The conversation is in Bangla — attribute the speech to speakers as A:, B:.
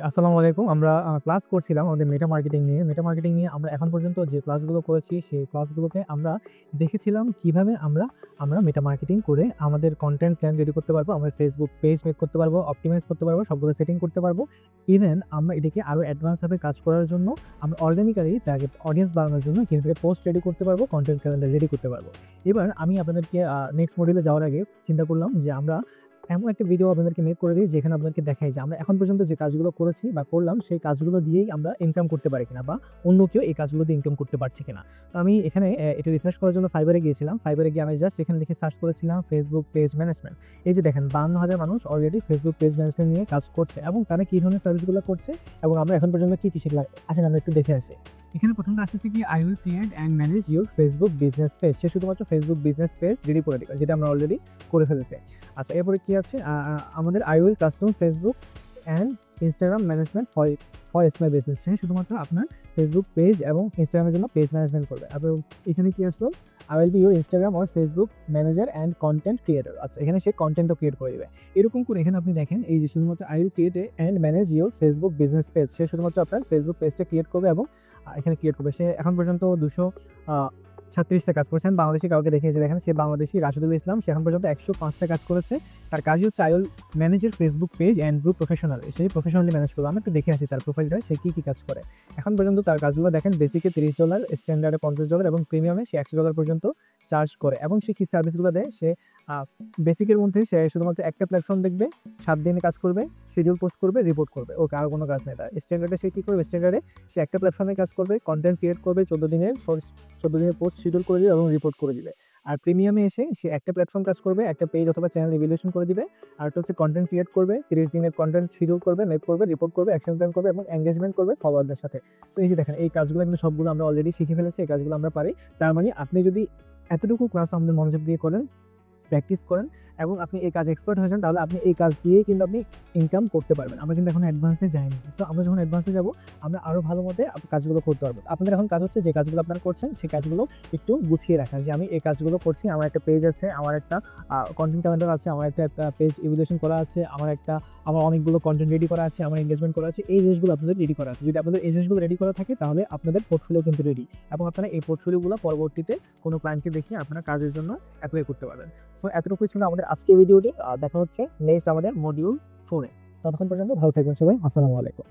A: আসসালামু আলাইকুম। আমরা ক্লাস করছিলাম আমাদের মেটা মার্কেটিং নিয়ে। মেটা মার্কেটিং নিয়ে আমরা এখন পর্যন্ত যে ক্লাসগুলো করেছি, সেই ক্লাসগুলোতে আমরা দেখেছিলাম কিভাবে আমরা মেটা মার্কেটিং করে আমাদের কনটেন্ট প্ল্যান রেডি করতে পারবো, আমাদের Facebook পেজ মেক করতে পারবো, অপটিমাইজ করতে পারবো, সবগুলো সেটিং করতে পারবো। ইভেন আমরা এটাকে আরো অ্যাডভান্স ভাবে কাজ করার জন্য আমরা অর্গানিক্যালি টার্গেট অডিয়েন্স বাড়ানোর জন্য কিভাবে পোস্ট রেডি করতে পারবো, কনটেন্ট ক্যালেন্ডার রেডি করতে পারবো। এবার আমি আপনাদেরকে নেক্সট মডিউলে যাওয়ার আগে চিন্তা করলাম যে আমরা এমন একটা ভিডিও আপনাদেরকে মেক করে দিই যেখানে আপনাদেরকে দেখাই যে আমরা এখন পর্যন্ত যে কাজগুলো করেছি বা করলাম সেই কাজগুলো দিয়েই আমরা ইনকাম করতে পারি কিনা বা অন্য কেউ এই কাজগুলো দিয়ে ইনকাম করতে পারছে কিনা। তো আমি এখানে এটা রিসার্চ করার জন্য ফাইবারে গিয়েছিলাম। ফাইবারে গিয়ে আমি জাস্ট এখানে লিখে সার্চ করেছিলাম ফেসবুক পেজ ম্যানেজমেন্ট। এই যে দেখেন 52,000 মানুষ অলরেডি ফেসবুক পেজ ম্যানেজমেন্ট নিয়ে কাজ করছে এবং তারা কী ধরনের সার্ভিসগুলো করছে এবং আমরা এখন পর্যন্ত কী শিখলাম আসেন আমরা একটু দেখে আসি। এখানে প্রথমটা আসছে কি I will create and manage your Facebook business page. সে শুধুমাত্র ফেসবুক বিজনেস পেজ রেডি করে দিবে, যেটা আমরা অলরেডি করে ফেলেছি। আচ্ছা, এরপরে কি আছে আমাদের I will custom Facebook and Instagram management for small business. সে শুধুমাত্র আপনার ফেসবুক পেজ এবং ইনস্টাগ্রামের জন্য পেজ ম্যানেজমেন্ট করবে। এবং এখানে কি আসলো I will be your Instagram or Facebook manager and content creator. আচ্ছা, এখানে সে কন্টেন্টও ক্রিয়েট করে দেবে। এরকম করে এখানে আপনি দেখেন এই যে শুধুমাত্র I will create and manage your Facebook business page. সে শুধুমাত্র আপনার ফেসবুক পেজটা ক্রিয়েট করবে এবং এখানে ক্রিয়েট করবে। সে এখন পর্যন্ত 236টা কাজ করেছেন। বাংলাদেশি কাউকে দেখিয়েছে, দেখেন সে বাংলাদেশি রাশিদুল ইসলাম। সে এখন পর্যন্ত 105টা কাজ করেছে। তার কাজই হচ্ছে আই উইল ম্যানেজের Facebook page and group professional. Say professionally manage করবে। আমি একটু দেখে আসি তার প্রোফাইলটা, সে কী কাজ করে। এখন পর্যন্ত তার কাজগুলো দেখেন, বেসিকে $30, স্ট্যান্ডার্ডে $50 এবং প্রিমিয়ামে সে $100 পর্যন্ত চার্জ করে। এবং সে কী সার্ভিসগুলো দেয়, সে বেসিকের মধ্যে সে শুধুমাত্র একটা প্ল্যাটফর্ম দেখবে, 7 দিনে কাজ করবে, শিডিউল পোস্ট করবে, রিপোর্ট করবে। ওকে, আর কোনো কাজ নেই তার। স্ট্যান্ডার্ডে সে কী করবে, স্ট্যান্ডার্ডে সে একটা প্ল্যাটফর্মে কাজ করবে, কন্টেন্ট ক্রিয়েট করবে, 14 দিনের পোস্ট শিডিউল করে দিবে এবং রিপোর্ট করে দিবে। আর প্রিমিয়ামে এসে সে একটা প্ল্যাটফর্ম কাজ করবে, একটা পেজ অথবা চ্যানেল ইভ্যালুয়েশন করে দিবে। আর একটা হচ্ছে কন্টেন্ট ক্রিয়েট করবে, 30 দিনের কন্টেন্ট শিডিউল করবে, মেক করবে, রিপোর্ট করবে, অ্যাকশন প্ল্যান করবে এবং এঙ্গেজমেন্ট করবে ফলোয়ারদের সাথে। সো এই যে দেখেন, এই কাজগুলো কিন্তু সবগুলো আমরা অলরেডি শিখে ফেলেছি, এই কাজগুলো আমরা পারি। তার মানে আপনি যদি এতটুকু ক্লাস আমাদের মনোযোগ দিয়ে করেন, প্র্যাকটিস করেন এবং আপনি এই কাজ এক্সপার্ট হয়ে যান, তাহলে আপনি এই কাজ দিয়েই কিন্তু আপনি ইনকাম করতে পারবেন। আমরা কিন্তু এখন অ্যাডভান্সে যাইনি। সো আমরা যখন অ্যাডভান্সে যাব, আমরা আরও ভালো মতে কাজগুলো করতে পারবো। আপনাদের এখন কাজ হচ্ছে যে কাজগুলো আপনারা করছেন সেই কাজগুলো একটু গুছিয়ে রাখা, যে আমি এই কাজগুলো করছি, আমার একটা পেজ আছে, আমার একটা কন্টেন্ট ক্যালেন্ডার আছে, আমার একটা পেজ ইভ্যালুয়েশন করা আছে, আমার অনেকগুলো কন্টেন্ট রেডি করা আছে, আমার এঙ্গেজমেন্ট করা আছে। এই জিনিসগুলো আপনাদের রেডি করা আছে। যদি আপনাদের এই জিনিসগুলো রেডি করা থাকে, তাহলে আপনাদের পোর্টফোলিও কিন্তু রেডি এবং আপনারা এই পোর্টফোলিওগুলো পরবর্তীতে কোনো ক্লায়েন্টকে দেখিয়ে আপনারা কাজের জন্য অ্যাপ্লাই করতে পারবেন। সো এতটুকুই ছিল আমাদের আজকের ভিডিওটি। দেখা হচ্ছে নেক্সট আমাদের মডিউল 4 এ। ততক্ষণ পর্যন্ত ভালো থাকবেন সবাই। আসসালামু আলাইকুম।